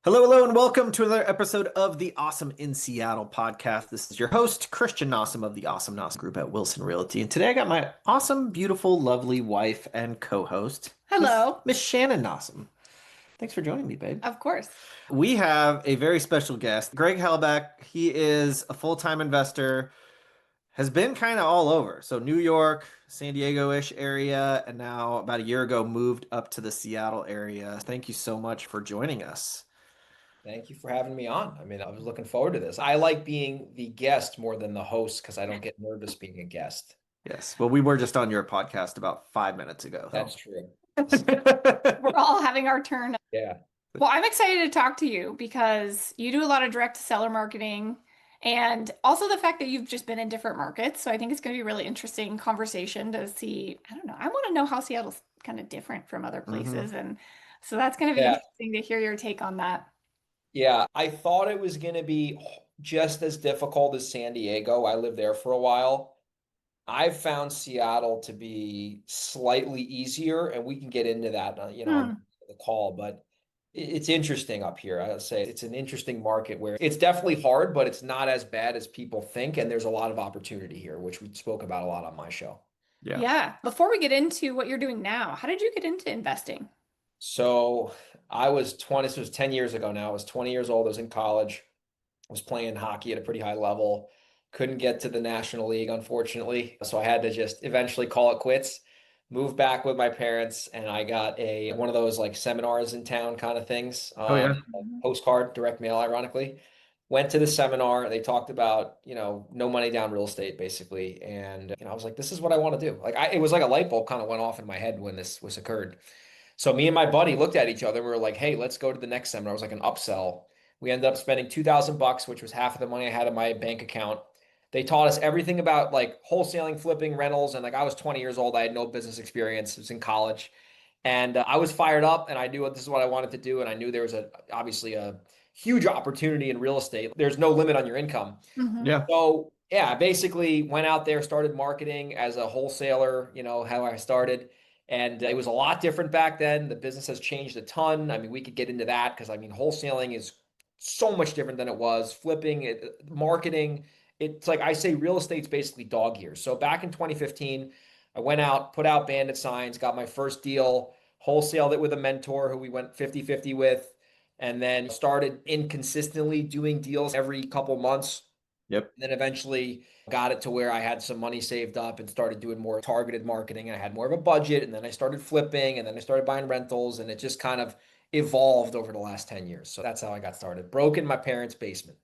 Hello, hello, and welcome to another episode of the Awesome in Seattle podcast. This is your host, Christian Nossum of the Awesome Nossum Group at Wilson Realty. And today I got my awesome, beautiful, lovely wife and co-host, Hello. Miss Shannon Nossum. Thanks for joining me, babe. Of course. We have a very special guest, Greg Helbeck. He is a full-time investor, has been kind of all over. So New York, San Diego-ish area, and now about a year ago moved up to the Seattle area. Thank you so much for joining us. Thank you for having me on. I was looking forward to this. I like being the guest more than the host because I don't get nervous being a guest. Yes. Well, we were just on your podcast about 5 minutes ago. That's true. We're all having our turn. Yeah. Well, I'm excited to talk to you because you do a lot of direct to seller marketing and also the fact that you've just been in different markets. So I think it's going to be a really interesting conversation to see. I don't know. I want to know how Seattle's kind of different from other places. And so that's going to be Yeah. interesting to hear your take on that. Yeah. I thought it was going to be just as difficult as San Diego. I lived there for a while. I've found Seattle to be slightly easier, and we can get into that, on the call, but it's interesting up here. I would say it's an interesting market where it's definitely hard, but it's not as bad as people think. And there's a lot of opportunity here, which we spoke about a lot on my show. Yeah. Yeah. Before we get into what you're doing now, how did you get into investing? So I was 20, this was 10 years ago now. I was 20 years old. I was in college. I was playing hockey at a pretty high level. Couldn't get to the National League, unfortunately. So I had to just eventually call it quits. Moved back with my parents, and I got one of those like seminars in town kind of things. Oh, yeah. Postcard, direct mail, ironically. Went to the seminar. They talked about, no money down real estate, basically. And, I was like, this is what I want to do. It was like a light bulb kind of went off in my head when this was occurred. So me and my buddy looked at each other. We were like, hey, let's go to the next seminar. It was like an upsell. We ended up spending $2,000, which was half of the money I had in my bank account. They taught us everything about like wholesaling, flipping, rentals. And like I was 20 years old. I had no business experience. I was in college. And I was fired up and I knew this is what I wanted to do. And I knew there was obviously a huge opportunity in real estate. There's no limit on your income. Yeah. So yeah, basically went out there, started marketing as a wholesaler, how I started. And it was a lot different back then. The business has changed a ton. I mean, we could get into that because wholesaling is so much different than it was. Flipping, marketing, it's like I say, real estate's basically dog years. So back in 2015, I went out, put out bandit signs, got my first deal, wholesaled it with a mentor who we went 50-50 with, and then started inconsistently doing deals every couple months. Yep. And then eventually got it to where I had some money saved up and started doing more targeted marketing. And I had more of a budget. And then I started flipping and then I started buying rentals. And it just kind of evolved over the last 10 years. So that's how I got started. Broke in my parents' basement.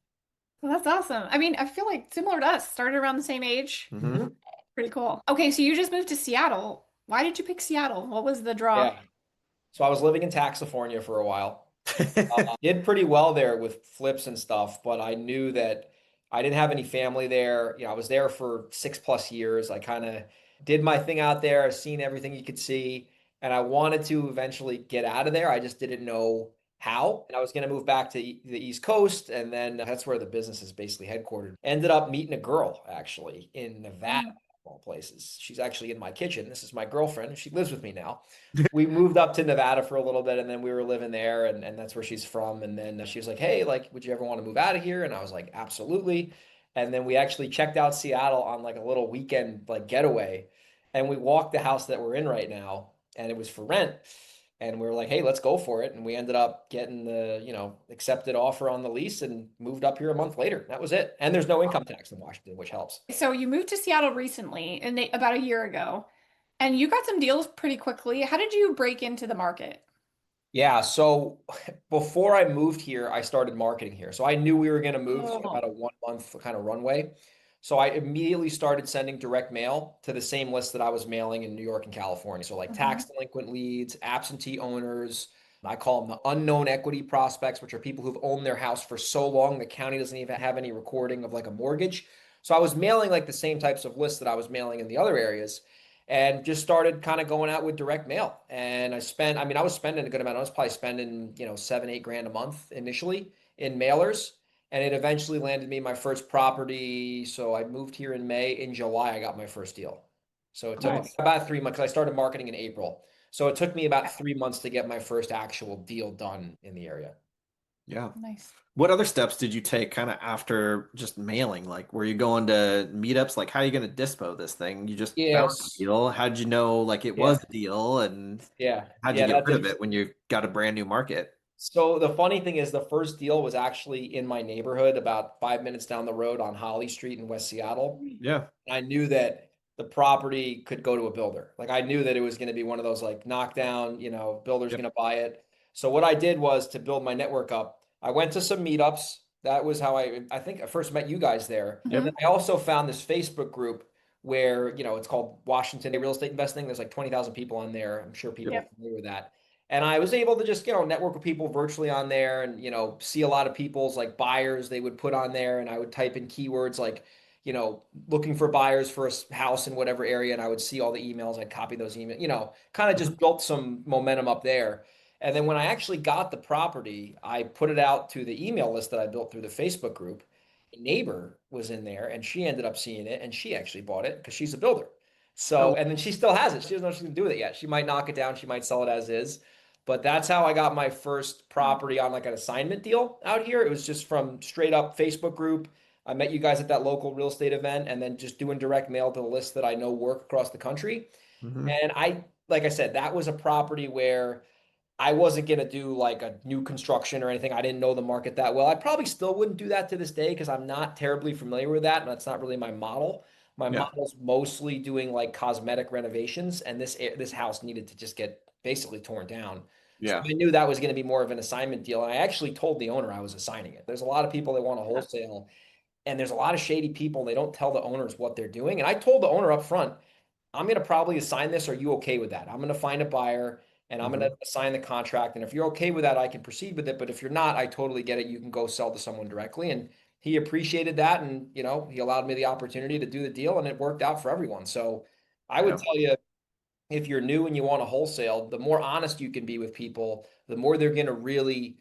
Well, that's awesome. I mean, I feel like similar to us, started around the same age. Mm-hmm. Pretty cool. Okay, so you just moved to Seattle. Why did you pick Seattle? What was the draw? Yeah. So I was living in Taxifornia for a while. Did pretty well there with flips and stuff, but I knew that I didn't have any family there. I was there for 6+ years. I kind of did my thing out there. I've seen everything you could see, and I wanted to eventually get out of there. I just didn't know how. And I was going to move back to the East Coast, and then that's where the business is basically headquartered. Ended up meeting a girl actually in Nevada, of all places. She's actually in my kitchen. This is my girlfriend. She lives with me now. We moved up to Nevada for a little bit and then we were living there and that's where she's from. And then she was like, hey, like, would you ever want to move out of here? And I was like, absolutely. And then we actually checked out Seattle on like a little weekend, like getaway. And we walked the house that we're in right now and it was for rent. And we were like, hey, let's go for it. And we ended up getting the, accepted offer on the lease and moved up here a month later. That was it. And there's no income tax in Washington, which helps. So you moved to Seattle recently, and about a year ago, and you got some deals pretty quickly. How did you break into the market? Yeah, so before I moved here, I started marketing here. So I knew we were going to move, so I had Oh. about a 1 month kind of runway. So I immediately started sending direct mail to the same list that I was mailing in New York and California. So like tax Mhm. delinquent leads, absentee owners, I call them the unknown equity prospects, which are people who've owned their house for so long the county doesn't even have any recording of like a mortgage. So I was mailing like the same types of lists that I was mailing in the other areas and just started kind of going out with direct mail. And I was spending a good amount. I was probably spending, 7, 8 grand a month initially in mailers. And it eventually landed me my first property. So I moved here in May. In July, I got my first deal. So it took Nice. about 3 months because I started marketing in April. So it took me about 3 months to get my first actual deal done in the area. Yeah. Nice. What other steps did you take kind of after just mailing? Like, were you going to meetups? Like, how are you going to dispo this thing? You just found a Yes. deal. How did you know like it was Yeah. a deal? And Yeah. how'd you Yeah. get That's rid of it. it when you got a brand new market? So the funny thing is the first deal was actually in my neighborhood about 5 minutes down the road on Holly Street in West Seattle. Yeah. I knew that the property could go to a builder. Like I knew that it was going to be one of those like knockdown, builder's Yep. going to buy it. So what I did was to build my network up. I went to some meetups. That was how I think I first met you guys there. And Yep. then I also found this Facebook group where, it's called Washington Real Estate Investing. There's like 20,000 people on there. I'm sure people Yep. are familiar with that. And I was able to just, network with people virtually on there and, see a lot of people's like buyers they would put on there. And I would type in keywords like, looking for buyers for a house in whatever area. And I would see all the emails. I'd copy those emails, kind of Mhm. just built some momentum up there. And then when I actually got the property, I put it out to the email list that I built through the Facebook group. A neighbor was in there and she ended up seeing it and she actually bought it because she's a builder. So, Oh, and then she still has it. She doesn't know what she's gonna do with it yet. She might knock it down. She might sell it as is. But that's how I got my first property on like an assignment deal out here. It was just from straight up Facebook group. I met you guys at that local real estate event and then just doing direct mail to the list that I know work across the country. hmm. And like I said, that was a property where I wasn't going to do like a new construction or anything. I didn't know the market that well. I probably still wouldn't do that to this day because I'm not terribly familiar with that. And that's not really my model. My Yeah. model's mostly doing like cosmetic renovations. And this house needed to just get basically torn down. So Yeah. I knew that was going to be more of an assignment deal. And I actually told the owner I was assigning it. There's a lot of people that want to wholesale and there's a lot of shady people. They don't tell the owners what they're doing. And I told the owner up front, I'm going to probably assign this. Are you okay with that? I'm going to find a buyer and I'm going Hmm. to assign the contract. And if you're okay with that, I can proceed with it. But if you're not, I totally get it. You can go sell to someone directly. And he appreciated that. And, he allowed me the opportunity to do the deal and it worked out for everyone. So I would Yeah. tell you, if you're new and you want to wholesale, the more honest you can be with people, the more they're going to really,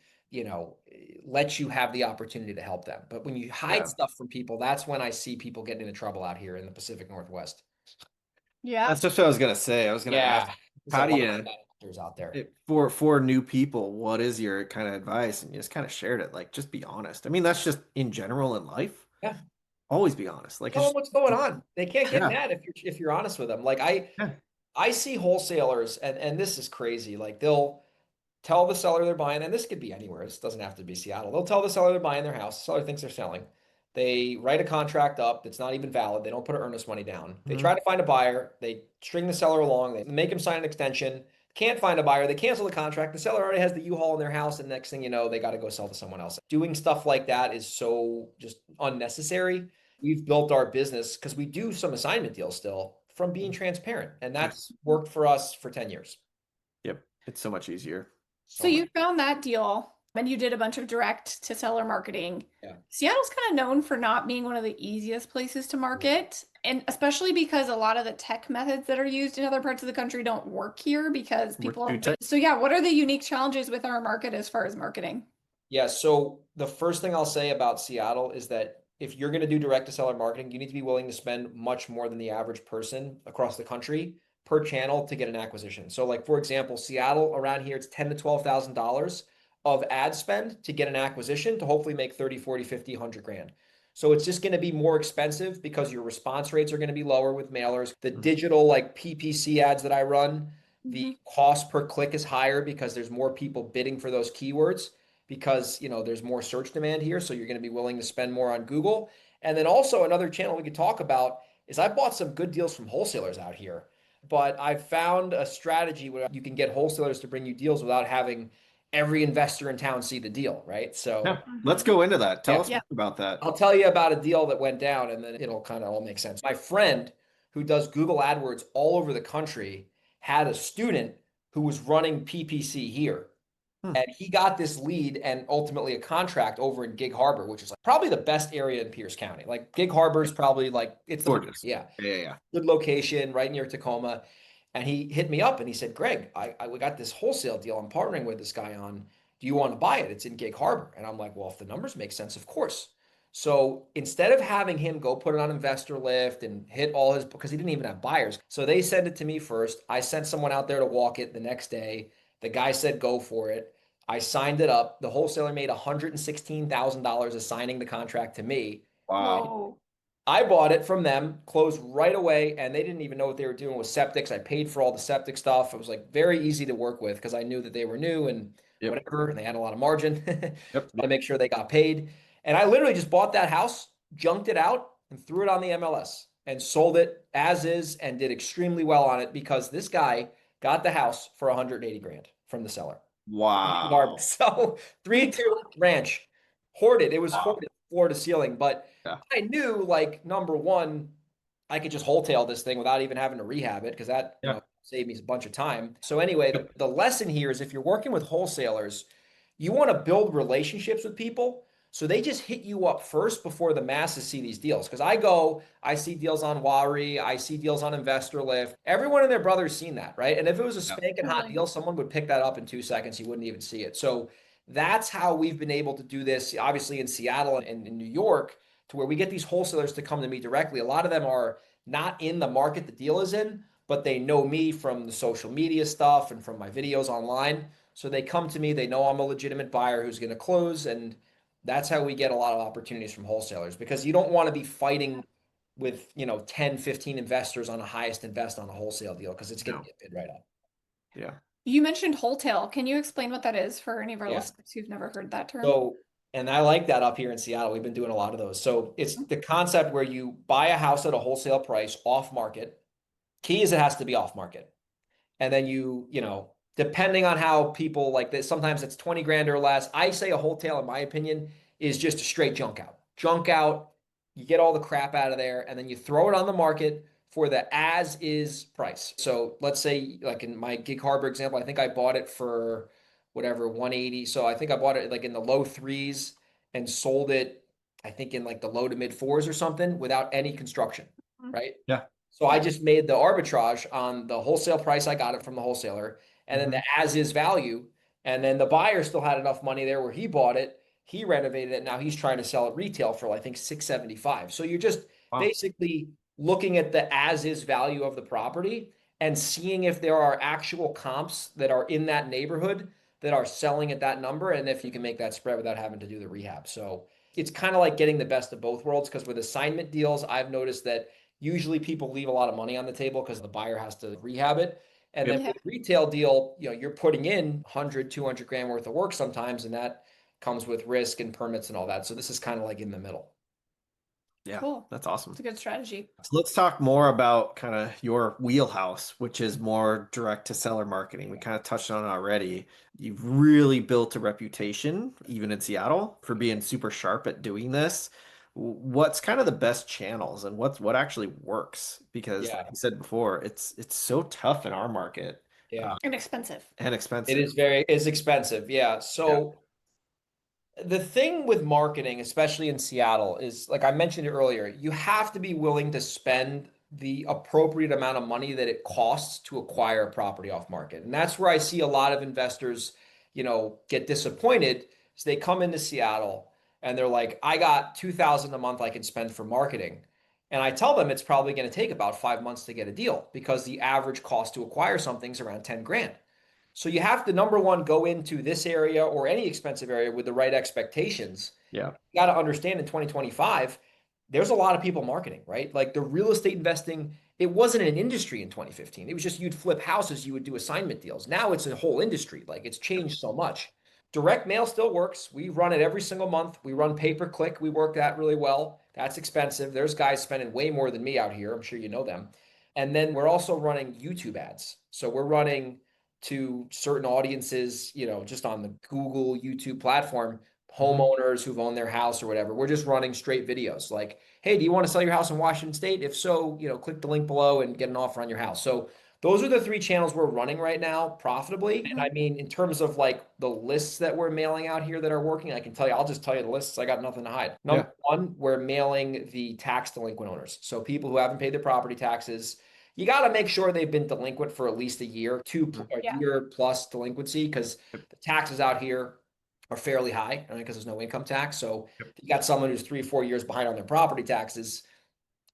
let you have the opportunity to help them. But when you hide Yeah. stuff from people, that's when I see people getting into trouble out here in the Pacific Northwest. Yeah. That's just what I was gonna say. I was gonna ask, Yeah, there's a how do lot of you bad actors out there. for new people, what is your kind of advice? And you just kind of shared it. Like, just be honest. I mean, that's just in general in life. Yeah, Always be honest. Like, tell them it's what's going on. They can't get yeah. mad if you're honest with them. Like I see wholesalers, and this is crazy. Like they'll tell the seller they're buying, and this could be anywhere. This doesn't have to be Seattle. They'll tell the seller they're buying their house. The seller thinks they're selling. They write a contract up that's not even valid. They don't put earnest money down. They Mhm. try to find a buyer. They string the seller along. They make him sign an extension. Can't find a buyer. They cancel the contract. The seller already has the U-Haul in their house, and next thing you know, they got to go sell to someone else. Doing stuff like that is so just unnecessary. We've built our business because we do some assignment deals still from being transparent, and Yes. that's worked for us for 10 years. Yep. It's so much easier. So So much. you found that deal and you did a bunch of direct to seller marketing. Yeah. Seattle's kind of known for not being one of the easiest places to market, and especially because a lot of the tech methods that are used in other parts of the country don't work here because We're people too are. tight. So yeah, what are the unique challenges with our market as far as marketing? Yeah, so the first thing I'll say about Seattle is that if you're going to do direct to seller marketing, you need to be willing to spend much more than the average person across the country per channel to get an acquisition. So like for example, Seattle around here it's 10 to $12,000 of ad spend to get an acquisition to hopefully make 30, 40, 50, 100 grand. So it's just going to be more expensive because your response rates are going to be lower with mailers. The Mhm. digital like PPC ads that I run, the Mhm. cost per click is higher because there's more people bidding for those keywords because there's more search demand here, so you're going to be willing to spend more on Google. And then also another channel we could talk about is I bought some good deals from wholesalers out here, but I've found a strategy where you can get wholesalers to bring you deals without having every investor in town see the deal, right? So Yeah. Let's Mhm. go into that. Tell yeah, us Yeah. more about that. I'll tell you about a deal that went down and then it'll kind of all make sense. My friend who does Google AdWords all over the country had a student who was running PPC here. Hmm. And he got this lead and ultimately a contract over in Gig Harbor, which is like probably the best area in Pierce County. Like Gig Harbor is probably like it's the Gorgeous. yeah, Yeah, yeah, yeah. good location right near Tacoma. And he hit me up and he said, Greg, we got this wholesale deal I'm partnering with this guy on. Do you want to buy it? It's in Gig Harbor. And I'm like, well, if the numbers make sense, of course. So instead of having him go put it on Investor Lift and hit all his, because he didn't even have buyers. So they sent it to me first. I sent someone out there to walk it the next day. The guy said, go for it. I signed it up. The wholesaler made $116,000 assigning the contract to me. Wow. Whoa. I bought it from them, closed right away, and they didn't even know what they were doing with septics. I paid for all the septic stuff. It was like very easy to work with because I knew that they were new and Yep. whatever, and they had a lot of margin. Yep. To make sure they got paid. And I literally just bought that house, junked it out, and threw it on the MLS and sold it as is and did extremely well on it because this guy got the house for 180 grand from the seller. Wow. So 3-2 ranch, hoarded. It was Wow. hoarded floor to ceiling, but Yeah. I knew like number one, I could just wholesale this thing without even having to rehab it because that, Yeah. saved me a bunch of time. So anyway, the lesson here is if you're working with wholesalers, you want to build relationships with people. So they just hit you up first before the masses see these deals. Because I see deals on Wari, I see deals on Investor Lift. Everyone and their brother's seen that, right? And if it was a Yeah. spanking hot Totally. deal, someone would pick that up in 2 seconds. You wouldn't even see it. So that's how we've been able to do this, obviously in Seattle and in New York, to where we get these wholesalers to come to me directly. A lot of them are not in the market the deal is in, but they know me from the social media stuff and from my videos online. So they come to me, they know I'm a legitimate buyer who's going to close. And that's how we get a lot of opportunities from wholesalers because you don't want to be fighting with, 10, 15 investors on a highest and best on a wholesale deal because it's going to No. get bid right up. Yeah. You mentioned wholesale. Can you explain what that is for any of our Yeah. listeners who've never heard that term? So, and I like that up here in Seattle. We've been doing a lot of those. So it's the concept where you buy a house at a wholesale price off market. Key is it has to be off market. And then depending on how people like this, sometimes it's 20 grand or less. I say a wholesale, in my opinion, is just a straight junk out. Junk out, you get all the crap out of there, and then you throw it on the market for the as is price. So let's say, like in my Gig Harbor example, I think I bought it for whatever, 180. So I think I bought it like in the low threes and sold it, I think in like the low to mid fours or something without any construction, right? Yeah. So I just made the arbitrage on the wholesale price I got it from the wholesaler, and then Mhm. the as is value. And then the buyer still had enough money there where he bought it, he renovated it. Now he's trying to sell it retail for I think 675. So you're just Wow. basically looking at the as is value of the property and seeing if there are actual comps that are in that neighborhood that are selling at that number, and if you can make that spread without having to do the rehab. So it's kind of like getting the best of both worlds because with assignment deals, I've noticed that usually people leave a lot of money on the table because the buyer has to rehab it. And then Yep. Yeah. with retail deal, you're putting in 100, 200 grand worth of work sometimes, and that comes with risk and permits and all that. So this is kind of like in the middle. Yeah. Cool. That's awesome. It's a good strategy. So let's talk more about kind of your wheelhouse, which is more direct to seller marketing. We kind of touched on it already. You've really built a reputation, even in Seattle, for being super sharp at doing this. What's kind of the best channels and what actually works? Because like Yeah. you said before, it's so tough in our market, Yeah. And expensive. and It expensive. is expensive. Yeah. Yeah. So the thing with marketing, especially in Seattle, is like I mentioned it earlier, you have to be willing to spend the appropriate amount of money that it costs to acquire a property off market. And that's where I see a lot of investors, get disappointed. So they come into Seattle and they're like, I got 2,000 a month I can spend for marketing. And I tell them it's probably going to take about 5 months to get a deal because the average cost to acquire something is around 10 grand. So you have to, number one, go into this area or any expensive area with the right expectations. Yeah. You got to understand in 2025, there's a lot of people marketing, right? Like the real estate investing, it wasn't an industry in 2015. It was just you'd flip houses, you would do assignment deals. Now it's a whole industry. Like it's changed so much. Direct mail still works. We run it every single month. We run pay per click. We work that really well. That's expensive. There's guys spending way more than me out here. I'm sure you know them. And then we're also running YouTube ads. So we're running to certain audiences, just on the Google, YouTube platform, Mhm. homeowners who've owned their house or whatever. We're just running straight videos like, hey, do you want to sell your house in Washington State? If so, click the link below and get an offer on your house. So those are the three channels we're running right now profitably. And I mean, in terms of like the lists that we're mailing out here that are working, I can tell you, I'll just tell you the lists. I got nothing to hide. Yeah. Number one, we're mailing the tax delinquent owners. So people who haven't paid their property taxes, you got to make sure they've been delinquent for at least a year, a Yeah. year plus delinquency, because the taxes out here are fairly high, right? Because there's no income tax. So if you got someone who's 3 or 4 years behind on their property taxes,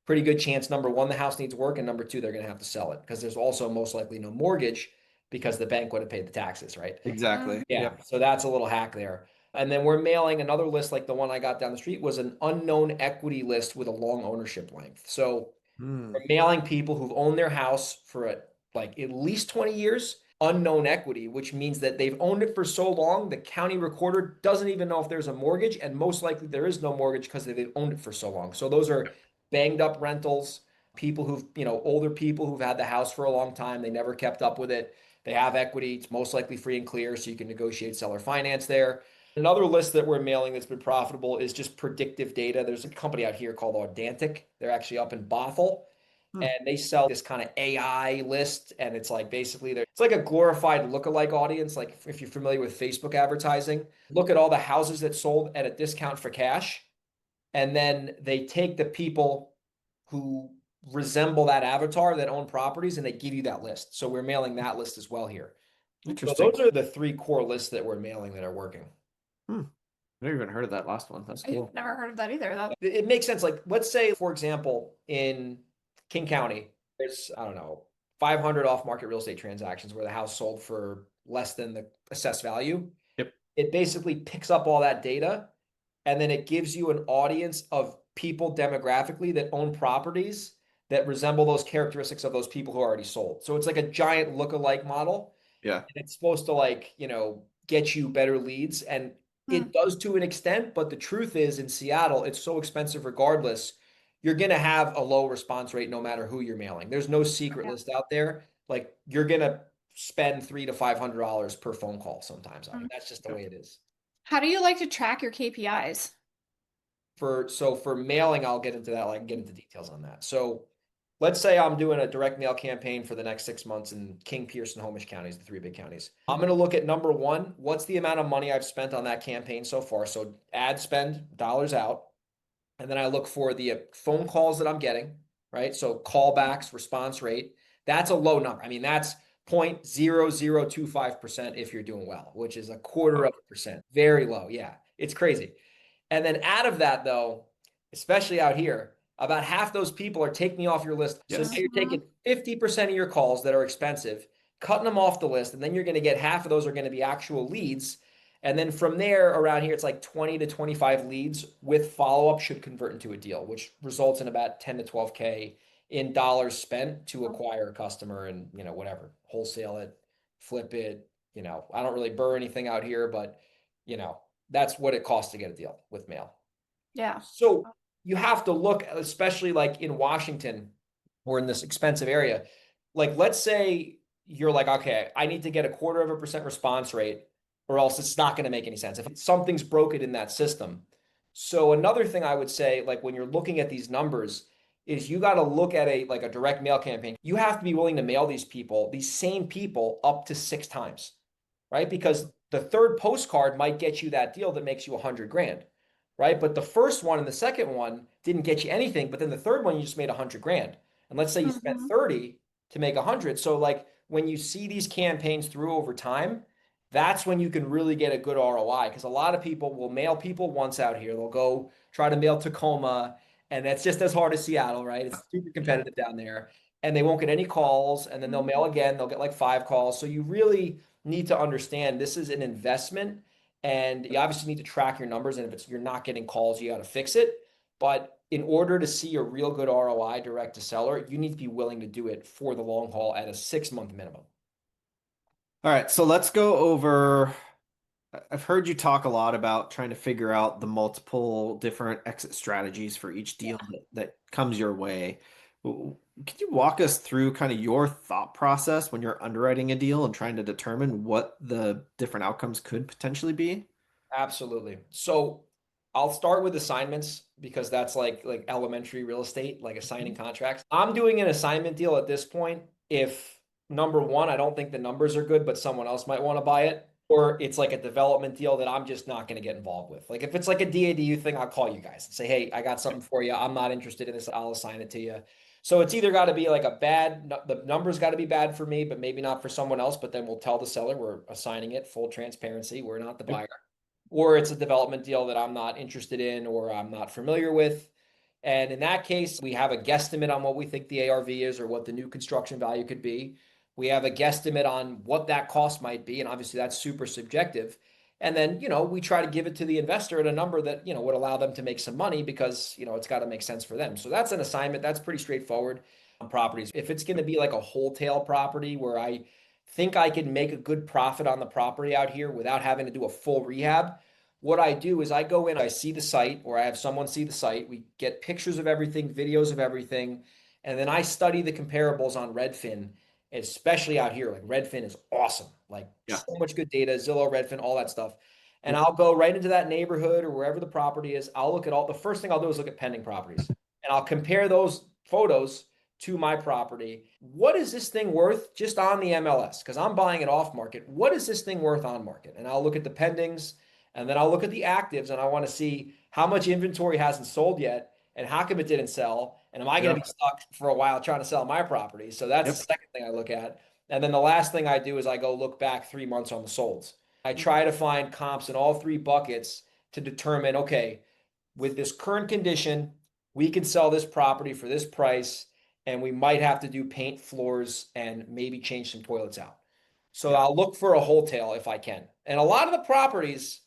pretty good chance, number one, the house needs work, and number two, they're going to have to sell it because there's also most likely no mortgage. because the bank would have paid the taxes, right? Exactly. Yeah. Yep. So that's a little hack there. And then we're mailing another list, like the one I got down the street was an unknown equity list with a long ownership length. So Hmm. we're mailing people who've owned their house for like at least 20 years, unknown equity, which means that they've owned it for so long, the county recorder doesn't even know if there's a mortgage, and most likely there is no mortgage because they've owned it for so long. So those are banged up rentals, people who've, older people who've had the house for a long time, they never kept up with it. They have equity, it's most likely free and clear, so you can negotiate seller finance there. Another list that we're mailing that's been profitable is just predictive data. There's a company out here called Audantic. They're actually up in Bothell, Hmm. and they sell this kind of AI list, and it's like basically it's like a glorified lookalike audience. Like if you're familiar with Facebook advertising, look at all the houses that sold at a discount for cash, and then they take the people who resemble that avatar that own properties, and they give you that list. So we're mailing that list as well here. So Interesting. those are the three core lists that we're mailing that are working. Hmm. Never even heard of that last one. That's cool. I've never heard of that either. It makes sense. Like, let's say, for example, in King County, there's, I don't know, 500 off-market real estate transactions where the house sold for less than the assessed value. Yep. It basically picks up all that data, and then it gives you an audience of people demographically that own properties that resemble those characteristics of those people who already sold. So it's like a giant look-alike model, Yeah. and it's supposed to, like, get you better leads. And it does to an extent, but the truth is in Seattle, it's so expensive regardless. You're going to have a low response rate no matter who you're mailing. There's no secret list out there. Like, you're going to spend $300 to $500 per phone call sometimes. I mean, that's just the way it is. How do you like to track your KPIs? For mailing, I'll get into that. I can get into details on that. So let's say I'm doing a direct mail campaign for the next 6 months in King, Pierce, and Homish counties, the three big counties. I'm going to look at number one, what's the amount of money I've spent on that campaign so far? So ad spend, dollars out. And then I look for the phone calls that I'm getting, right? So callbacks, response rate. That's a low number. I mean, that's 0.0025% if you're doing well, which is a quarter of a percent. Very low. Yeah, it's crazy. And then out of that, though, especially out here, about half those people are taking you off your list. So now Yes. you're taking 50% of your calls that are expensive, cutting them off the list, and then you're going to get half of those are going to be actual leads. And then from there, around here, it's like 20 to 25 leads with follow-up should convert into a deal, which results in about 10 to 12K in dollars spent to acquire a customer and, whatever, wholesale it, flip it. I don't really burr anything out here, but, that's what it costs to get a deal with mail. Yeah. So you have to look, especially like in Washington or in this expensive area. Like, let's say you're like, okay, I need to get a 0.25% response rate, or else it's not going to make any sense if something's broken in that system. So another thing I would say, like when you're looking at these numbers, is you got to look at a direct mail campaign. You have to be willing to mail these same people up to 6 times, right? Because the third postcard might get you that deal that makes you 100 grand, right? But the first one and the second one didn't get you anything, but then the third one you just made 100 grand. And let's say you spent 30 to make 100. So like when you see these campaigns through over time, that's when you can really get a good ROI, because a lot of people will mail people once out here. They'll go try to mail Tacoma, and that's just as hard as Seattle, right? It's super competitive down there, and they won't get any calls, and then they'll mail again. They'll get like 5 calls. So you really need to understand this is an investment, and you obviously need to track your numbers. And if you're not getting calls, you got to fix it. But in order to see a real good ROI direct to seller, you need to be willing to do it for the long haul at a 6-month minimum. All right, so let's go over. I've heard you talk a lot about trying to figure out the multiple different exit strategies for each deal that comes your way. Could you walk us through kind of your thought process when you're underwriting a deal and trying to determine what the different outcomes could potentially be? Absolutely. So I'll start with assignments because that's like elementary real estate, like assigning contracts. I'm doing an assignment deal at this point if number one, I don't think the numbers are good, but someone else might want to buy it. Or it's like a development deal that I'm just not going to get involved with. Like if it's like a DADU thing, I'll call you guys and say, hey, I got something for you. I'm not interested in this. I'll assign it to you. So it's either got to be like the numbers got to be bad for me, but maybe not for someone else. But then we'll tell the seller we're assigning it, full transparency. We're not the buyer. Or it's a development deal that I'm not interested in or I'm not familiar with. And in that case, we have a guesstimate on what we think the ARV is or what the new construction value could be. We have a guesstimate on what that cost might be. And obviously that's super subjective. And then, we try to give it to the investor at a number that, would allow them to make some money because, it's got to make sense for them. So that's an assignment. That's pretty straightforward on properties. If it's going to be like a wholesale property where I think I can make a good profit on the property out here without having to do a full rehab, what I do is I go in, I see the site, or I have someone see the site. We get pictures of everything, videos of everything, and then I study the comparables on Redfin, especially out here. Like Redfin is awesome. Like so much good data, Zillow, Redfin, all that stuff. And I'll go right into that neighborhood or wherever the property is. I'll look at the first thing I'll do is look at pending properties. And I'll compare those photos to my property. What is this thing worth just on the MLS? Because I'm buying it off market. What is this thing worth on market? And I'll look at the pendings, and then I'll look at the actives, and I want to see how much inventory hasn't sold yet and how come it didn't sell. And am I going to be stuck for a while trying to sell my property? So that's the second thing I look at. And then the last thing I do is I go look back 3 months on the solds. I try to find comps in all 3 buckets to determine, okay, with this current condition, we can sell this property for this price, and we might have to do paint, floors, and maybe change some toilets out. So I'll look for a wholesale if I can. And a lot of the properties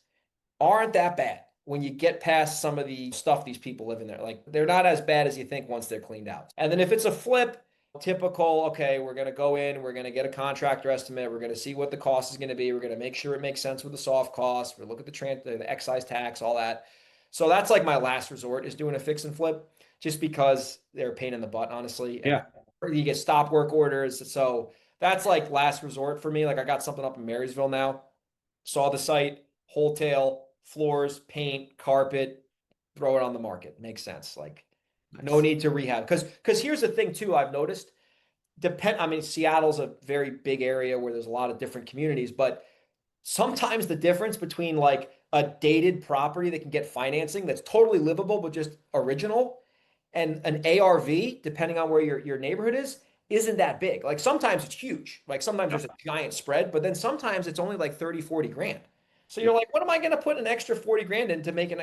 aren't that bad when you get past some of the stuff these people live in there. Like they're not as bad as you think once they're cleaned out. And then if it's a flip, typical, okay, we're going to go in, we're going to get a contractor estimate, we're going to see what the cost is going to be, we're going to make sure it makes sense with the soft costs, we'll look at the excise tax, all that. So that's like my last resort is doing a fix and flip, just because they're a pain in the butt, honestly. Yeah. You get stop work orders. So that's like last resort for me. Like I got something up in Marysville now, saw the site, wholesale, floors, paint, carpet, throw it on the market. Makes sense. Like no need to rehab. Because here's the thing too, I've noticed. Seattle's a very big area where there's a lot of different communities, but sometimes the difference between like a dated property that can get financing that's totally livable but just original and an ARV, depending on where your neighborhood is, isn't that big. Like sometimes it's huge. Like sometimes there's a giant spread, but then sometimes it's only like 30, 40 grand. So you're like, what am I going to put an extra 40 grand in to make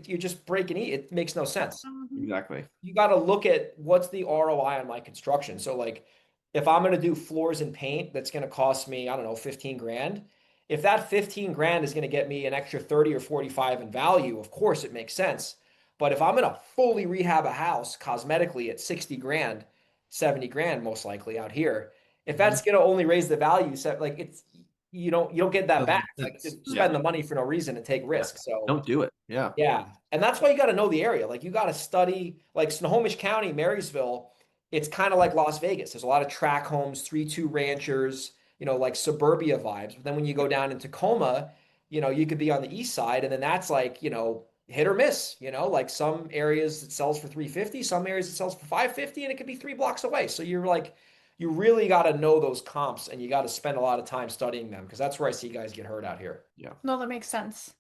you're just break and eat. It makes no sense. Exactly. You got to look at what's the ROI on my construction. So like if I'm going to do floors and paint, that's going to cost me, I don't know, 15 grand. If that 15 grand is going to get me an extra 30 or 45 in value, of course it makes sense. But if I'm going to fully rehab a house cosmetically at 60 grand, 70 grand, most likely out here, if that's going to only raise the value, like it's, you don't get that back. Like just spend the money for no reason and take risks. So don't do it. Yeah. Yeah. And that's why you got to know the area. Like you got to study like Snohomish County, Marysville. It's kind of like Las Vegas. There's a lot of track homes, 3-2 ranchers, like suburbia vibes. But then when you go down in Tacoma, you could be on the east side, and then that's like, hit or miss, like some areas it sells for 350, some areas it sells for 550, and it could be 3 blocks away. So you're like, you really got to know those comps, and you got to spend a lot of time studying them, because that's where I see guys get hurt out here. Yeah. No, that makes sense.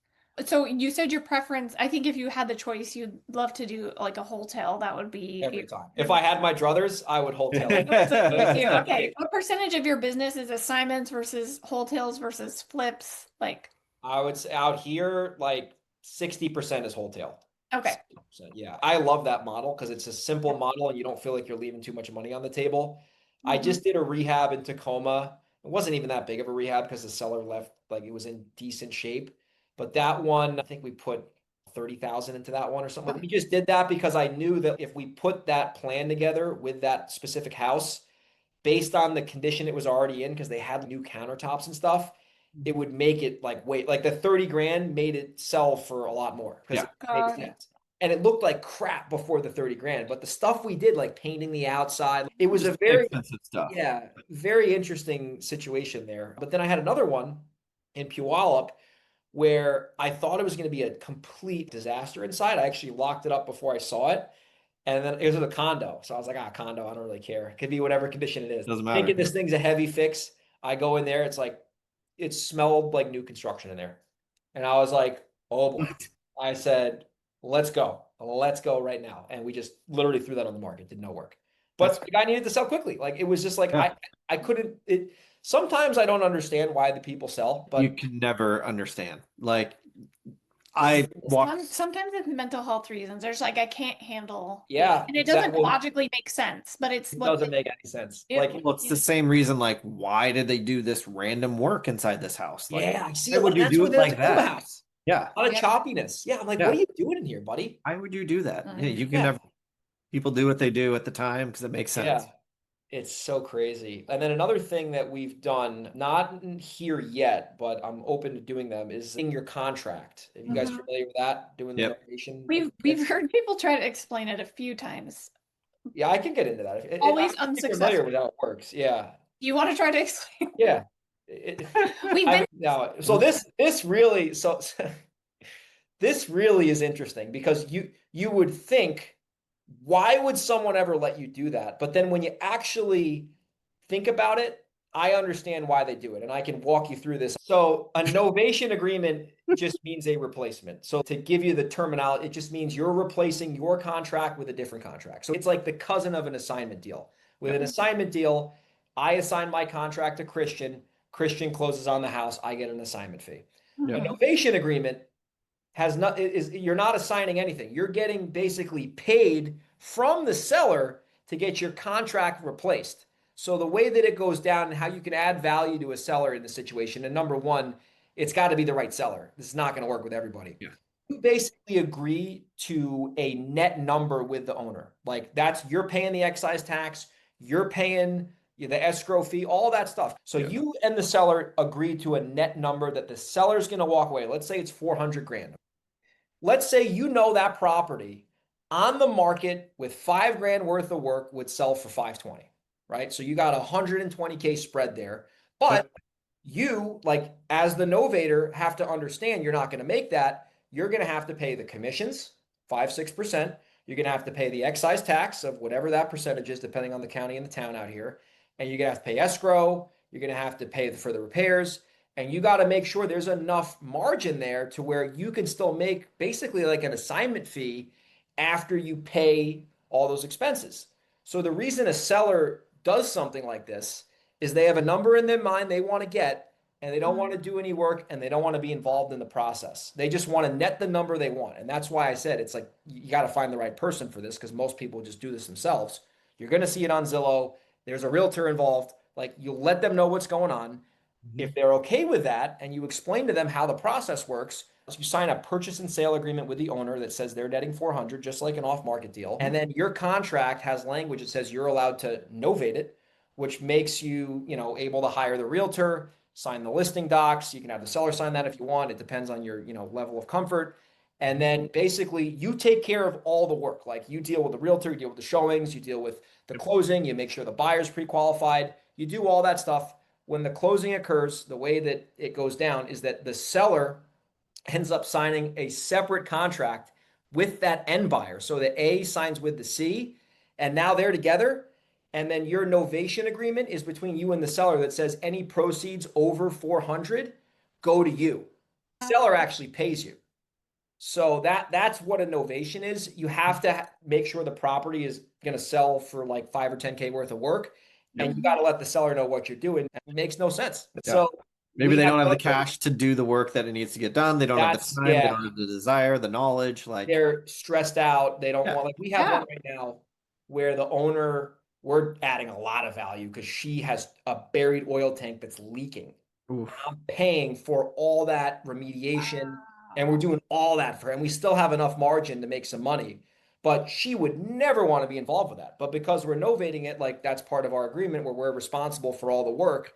So you said your preference, I think if you had the choice, you'd love to do like a wholesale. That would be every time. If I had my druthers, I would wholesale. Okay. What percentage of your business is assignments versus wholesales versus flips? Like I would say out here, like 60% is wholesale. Okay. 60%. Yeah. I love that model because it's a simple model and you don't feel like you're leaving too much money on the table. I just did a rehab in Tacoma. It wasn't even that big of a rehab because the seller left, like it was in decent shape. But that one, I think we put 30,000 into that one or something. Okay. We just did that because I knew that if we put that plan together with that specific house, based on the condition it was already in, because they had new countertops and stuff, it would make it like the 30 grand made it sell for a lot more. Because it made sense. And it looked like crap before the 30 grand, but the stuff we did, like painting the outside, it was a very expensive stuff. Yeah, very interesting situation there. But then I had another one in Puyallup where I thought it was going to be a complete disaster inside. I actually locked it up before I saw it. And then it was a condo. So I was like, condo, I don't really care. It could be whatever condition it is. Doesn't matter. Thinking this thing's a heavy fix. I go in there, it smelled like new construction in there. And I was like, oh boy. I said, let's go right now. And we just literally threw that on the market. Did no work. But the guy needed to sell quickly. Like it was just like, I couldn't, sometimes I don't understand why the people sell, but you can never understand. Like I walk. Sometimes it's mental health reasons. There's like, I can't handle, Yeah, and it doesn't exactly. Well, logically make sense, but it's it what doesn't they make any sense. do. Like, Well, it's the same reason. Like, why did they do this random work inside this house? Like, yeah, I see why a lot. would you That's do where it there's like a Kuma that? house. Yeah, A lot of Yep. choppiness. Yeah, I'm like, what yeah. are you doing in here, buddy? Why would you do that? Yeah, you can Yeah, never. People do what they do at the time because it makes yeah. sense. It's so crazy. And then another thing that we've done, not in here yet, but I'm open to doing them, is in your contract. Are you guys Mhm. familiar with that? Doing the Yep. novation We've agreement? heard people try to explain it a few times. Yeah, I can get into that. I'm Always pretty familiar unsuccessful. with how it works. Yeah. You want to try to explain? Yeah. We've I'm been now so this really this really is interesting because you would think, why would someone ever let you do that? But then when you actually think about it, I understand why they do it, and I can walk you through this. So a novation agreement just means a replacement. So to give you the terminology, it just means you're replacing your contract with a different contract. So it's like the cousin of an assignment deal. With an assignment deal, I assign my contract to Christian. Christian closes on the house. I get an assignment fee. A Yep. Mhm. novation agreement has not is you're not assigning anything. You're getting basically paid from the seller to get your contract replaced. So the way that it goes down and how you can add value to a seller in the situation, and number one, it's got to be the right seller. This is not going to work with everybody. Yeah. You basically agree to a net number with the owner. Like that's you're paying the excise tax, you're paying the escrow fee, all that stuff. So Yeah. you and the seller agree to a net number that the seller's going to walk away. Let's say it's 400 grand. Let's say you know that property on the market with 5 grand worth of work would sell for 520, right? So you got 120K spread there. But you, like as the novator, have to understand you're not going to make that. You're going to have to pay the commissions, 5-6%. You're going to have to pay the excise tax of whatever that percentage is, depending on the county and the town out here. And you're going to have to pay escrow. You're going to have to pay for the repairs. And you got to make sure there's enough margin there to where you can still make basically like an assignment fee after you pay all those expenses. So the reason a seller does something like this is they have a number in their mind they want to get, and they don't want to do any work, and they don't want to be involved in the process. They just want to net the number they want. And that's why I said it's like you got to find the right person for this, because most people just do this themselves. You're going to see it on Zillow. There's a realtor involved. Like you'll let them know what's going on. If they're okay with that and you explain to them how the process works, you sign a purchase and sale agreement with the owner that says they're netting 400, just like an off-market deal. And then your contract has language that says you're allowed to novate it, which makes you, able to hire the realtor, sign the listing docs. You can have the seller sign that if you want. It depends on your, level of comfort. And then basically you take care of all the work. Like you deal with the realtor, you deal with the showings, you deal with the closing, you make sure the buyer's pre-qualified, you do all that stuff. When the closing occurs, the way that it goes down is that the seller ends up signing a separate contract with that end buyer. So the A signs with the C, and now they're together. And then your novation agreement is between you and the seller that says any proceeds over 400 go to you. The seller actually pays you. So that's what a novation is. You have to make sure the property is going to sell for like 5 or 10K worth of work. And you got to let the seller know what you're doing. It makes no sense. Yeah. So Maybe we they have don't have the done those. cash to do the work that it needs to get done. They don't have the That's time. They yeah. don't have the desire, the knowledge. Like, They're stressed out. They don't yeah. want like we have one right now where the owner, we're adding a lot of value because she has a buried oil tank that's leaking. Oof. I'm paying for all that remediation and we're doing all that for her. And we still have enough margin to make some money. But she would never want to be involved with that. But because we're novating it, like that's part of our agreement where we're responsible for all the work.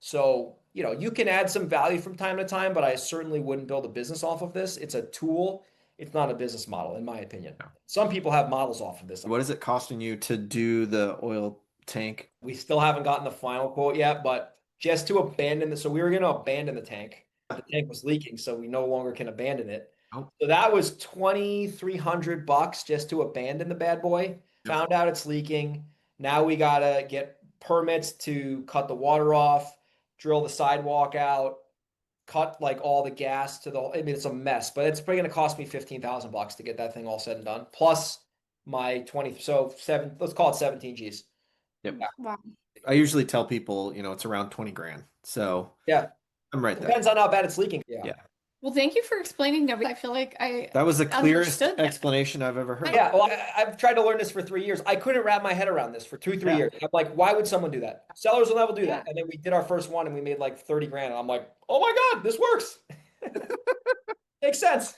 So, you can add some value from time to time, but I certainly wouldn't build a business off of this. It's a tool. It's not a business model, in my opinion. No. Some people have models off of this. What is it costing you to do the oil tank? We still haven't gotten the final quote yet, but just to abandon the, so we were going to abandon the tank. The tank was leaking, so we no longer can abandon it. Oh. So that was $2,300 just to abandon the bad boy. Yep. Found out it's leaking. Now we gotta get permits to cut the water off, drill the sidewalk out, cut like all the gas to the. I mean, it's a mess, but it's probably gonna cost me $15,000 to get that thing all said and done. Plus my 20, so seven. Let's call it 17 G's. Yep. Wow. I usually tell people, it's around 20 grand. So Yeah, I'm right there. depends on how bad it's leaking. Yeah. Well, thank you for explaining novation. I feel like I That was the clearest understood that. explanation I've ever heard. Yeah, well, I've tried to learn this for 3 years. I couldn't wrap my head around this for 3 Yeah. years. I'm like, why would someone do that? Sellers will never do Yeah. that. And then we did our first one and we made like 30 grand. And I'm like, oh my God, this works. Makes sense.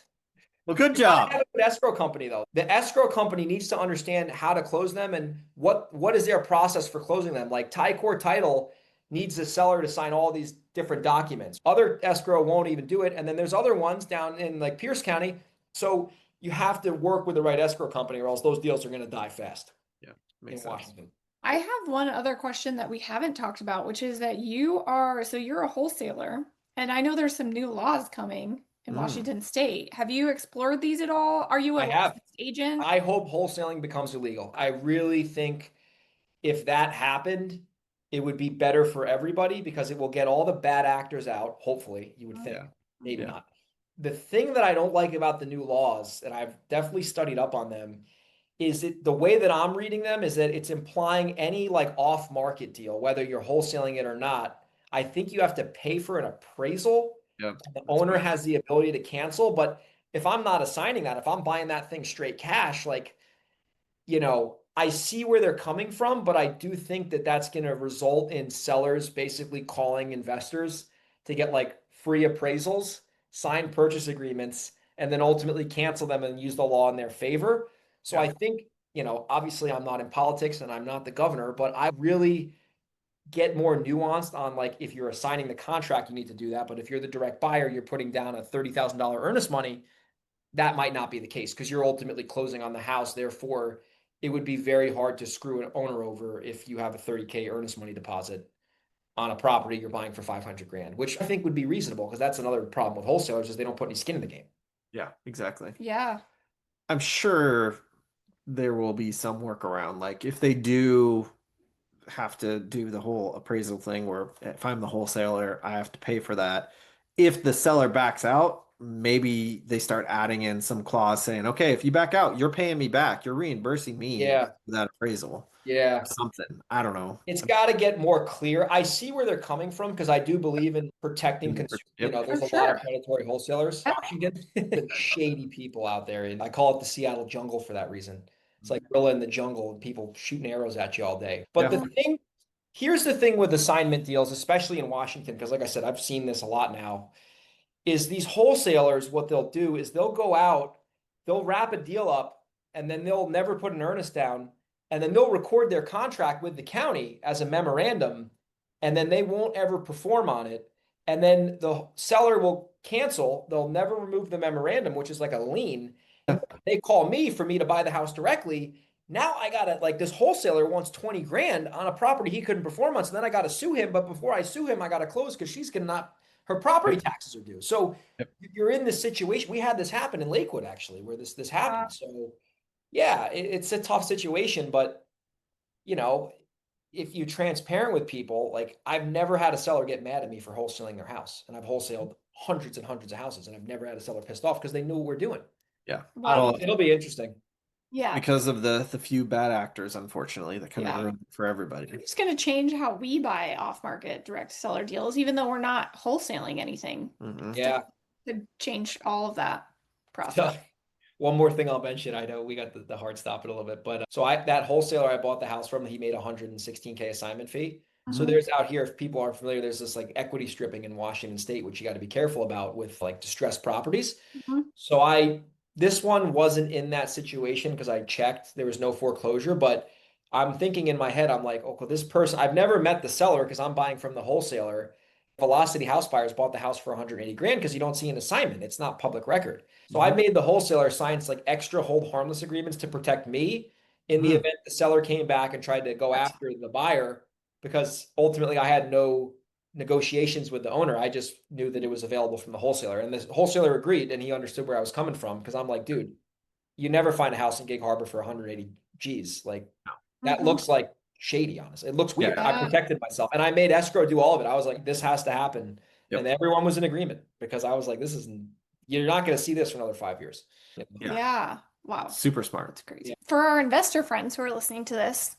Well, good You gotta have job. a good escrow company though. The escrow company needs to understand how to close them and what is their process for closing them. Like Core Title needs the seller to sign all these different documents. Other escrow won't even do it. And then there's other ones down in like Pierce County. So you have to work with the right escrow company or else those deals are going to die fast Yeah, in makes sense. Washington. I have one other question that we haven't talked about, which is that so you're a wholesaler, and I know there's some new laws coming in Washington State. Have you explored these at all? Are you a I have. licensed agent? I hope wholesaling becomes illegal. I really think if that happened, it would be better for everybody because it will get all the bad actors out. Hopefully, you would think. Yeah. Maybe Yeah. not. The thing that I don't like about the new laws, and I've definitely studied up on them, is it the way that I'm reading them is that it's implying any like off-market deal, whether you're wholesaling it or not. I think you have to pay for an appraisal. Yep. The owner has the ability to cancel, but if I'm not assigning that, if I'm buying that thing straight cash, like, I see where they're coming from, but I do think that that's going to result in sellers basically calling investors to get like free appraisals, sign purchase agreements, and then ultimately cancel them and use the law in their favor. So I think, obviously I'm not in politics and I'm not the governor, but I really get more nuanced on like if you're assigning the contract, you need to do that. But if you're the direct buyer, you're putting down a $30,000 earnest money, that might not be the case because you're ultimately closing on the house. Therefore, it would be very hard to screw an owner over if you have a 30K earnest money deposit on a property you're buying for 500 grand, which I think would be reasonable because that's another problem with wholesalers is they don't put any skin in the game. Yeah, exactly. Yeah. I'm sure there will be some workaround. Like if they do have to do the whole appraisal thing where if I'm the wholesaler, I have to pay for that. If the seller backs out, maybe they start adding in some clause saying, okay, if you back out, you're paying me back. You're reimbursing me Yeah. for that appraisal. Yeah. Something. I don't know. It's got to get more clear. I see where they're coming from because I do believe in protecting consumers. Yep. There's For a lot of sure. predatory wholesalers in Yeah. Washington. Shady people out there. And I call it the Seattle jungle for that reason. It's like gorilla in the jungle and people shooting arrows at you all day. But Yeah. here's the thing with assignment deals, especially in Washington, because like I said, I've seen this a lot now, is these wholesalers, what they'll do is they'll go out, they'll wrap a deal up, and then they'll never put an earnest down. And then they'll record their contract with the county as a memorandum, and then they won't ever perform on it. And then the seller will cancel. They'll never remove the memorandum, which is like a lien. And they call me for me to buy the house directly. Now I gotta like this wholesaler wants 20 grand on a property he couldn't perform on. So then I gotta sue him. But before I sue him, I gotta close because she's gonna not her property taxes are due. So you're in this situation. We had this happen in Lakewood actually, where this happened. So yeah, it's a tough situation, but if you're transparent with people, like I've never had a seller get mad at me for wholesaling their house, and I've wholesaled hundreds and hundreds of houses, and I've never had a seller pissed off because they knew what we're doing. Yeah. Well, It'll be interesting. yeah. Because of the few bad actors, unfortunately, that kind of ruin it for everybody. It's going to change how we buy off-market direct seller deals, even though we're not wholesaling anything. Yeah. To change all of that process. One more thing I'll mention. I know we got the hard stop it a little bit, but that wholesaler I bought the house from, he made 116K assignment fee. So there's out here, if people aren't familiar, there's this like equity stripping in Washington State, which you got to be careful about with like distressed properties. So this one wasn't in that situation because I checked, there was no foreclosure, but I'm thinking in my head, I'm like, oh, this person, I've never met the seller because I'm buying from the wholesaler. Velocity House Buyers bought the house for 180 grand because you don't see an assignment. It's not public record. So I made the wholesaler sign like extra hold harmless agreements to protect me in the event the seller came back and tried to go after the buyer, because ultimately I had no negotiations with the owner. I just knew that it was available from the wholesaler, and the wholesaler agreed, and he understood where I was coming from because I'm like, dude, you never find a house in Gig Harbor for 180 G's. Like that looks like shady, honestly. It looks weird. I protected myself and I made escrow do all of it. I was like, this has to happen. And everyone was in agreement because I was like, you're not going to see this for another 5 years. Yeah. Wow. Super smart. That's crazy. For our investor friends who are listening to this,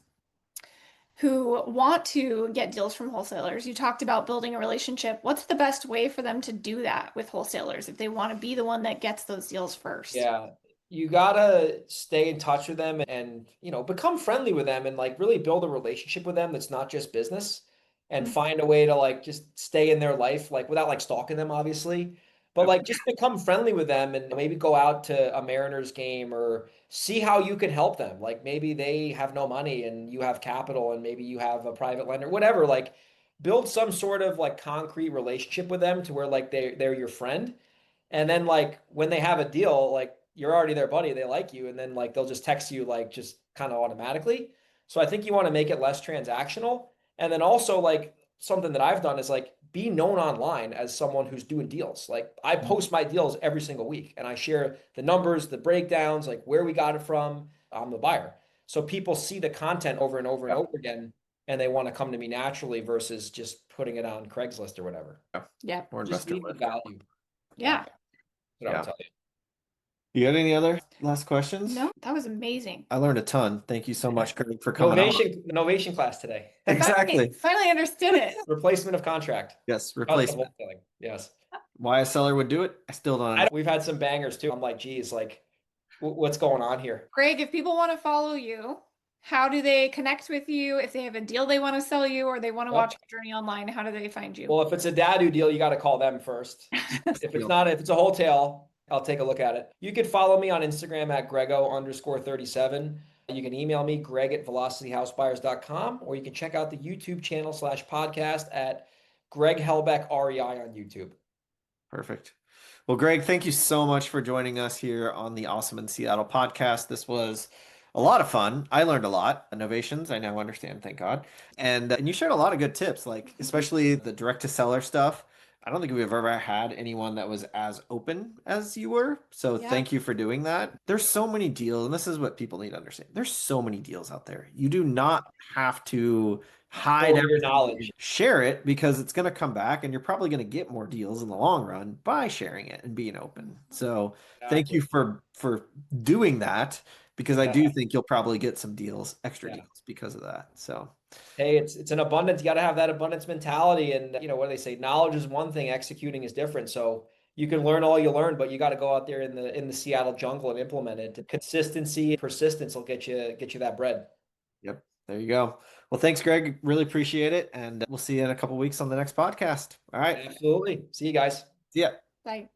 who want to get deals from wholesalers. You talked about building a relationship. What's the best way for them to do that with wholesalers if they want to be the one that gets those deals first? Yeah. You gotta stay in touch with them and, become friendly with them and like really build a relationship with them that's not just business and Mhm. find a way to like just stay in their life, like without like stalking them, obviously. But Yep. like just become friendly with them and maybe go out to a Mariners game or see how you can help them. Like maybe they have no money and you have capital and maybe you have a private lender, whatever. Like build some sort of like concrete relationship with them to where like they're your friend. And then like when they have a deal, like you're already their buddy, they like you, and then like they'll just text you like just kind of automatically. So I think you want to make it less transactional. And then also like something that I've done is like be known online as someone who's doing deals. Like I post my deals every single week and I share the numbers, the breakdowns, like where we got it from. I'm the buyer. So people see the content over and over and Yep. over again and they want to come to me naturally versus just putting it on Craigslist or whatever. Yeah. More Just investor leave the led. value. Yeah. That's what I Yeah. would tell you. You got any other last questions? No, that was amazing. I learned a ton. Thank you so much, Greg, for coming on. Novation class today. Exactly. Finally understood it. Replacement of contract. Yes, Custom replacement. wholesaling. Yes. Why a seller would do it, I still don't know. We've had some bangers too. I'm like, geez, like what's going on here? Greg, if people want to follow you, how do they connect with you? If they have a deal they want to sell you or they want to Yep. watch your journey online, how do they find you? Well, if it's a dadu deal, you got to call them first. If it's not, if it's a wholesale, I'll take a look at it. You can follow me on Instagram at Grego_37. You can email me, greg@velocityhousebuyers.com, or you can check out the YouTube channel /podcast at Greg Helbeck REI on YouTube. Perfect. Well, Greg, thank you so much for joining us here on the Awesome in Seattle podcast. This was a lot of fun. I learned a lot. Innovations, I now understand, thank God. And you shared a lot of good tips, like especially the direct to seller stuff. I don't think we've ever had anyone that was as open as you were. So Yeah. thank you for doing that. There's so many deals, and this is what people need to understand. There's so many deals out there. You do not have to hide Over your everything. knowledge. Share it because it's going to come back and you're probably going to get more deals in the long run by sharing it and being open. So thank you for doing that because I do think you'll probably get some deals, extra deals because of that. So hey, it's an abundance. You got to have that abundance mentality. And what do they say? Knowledge is one thing, executing is different. So you can learn all you learn, but you got to go out there in the Seattle jungle and implement it. Consistency, persistence will get you that bread. yep, there you go. Well, thanks, Greg. Really appreciate it. And we'll see you in a couple weeks on the next podcast. All right. Absolutely. See you guys. See ya. Bye.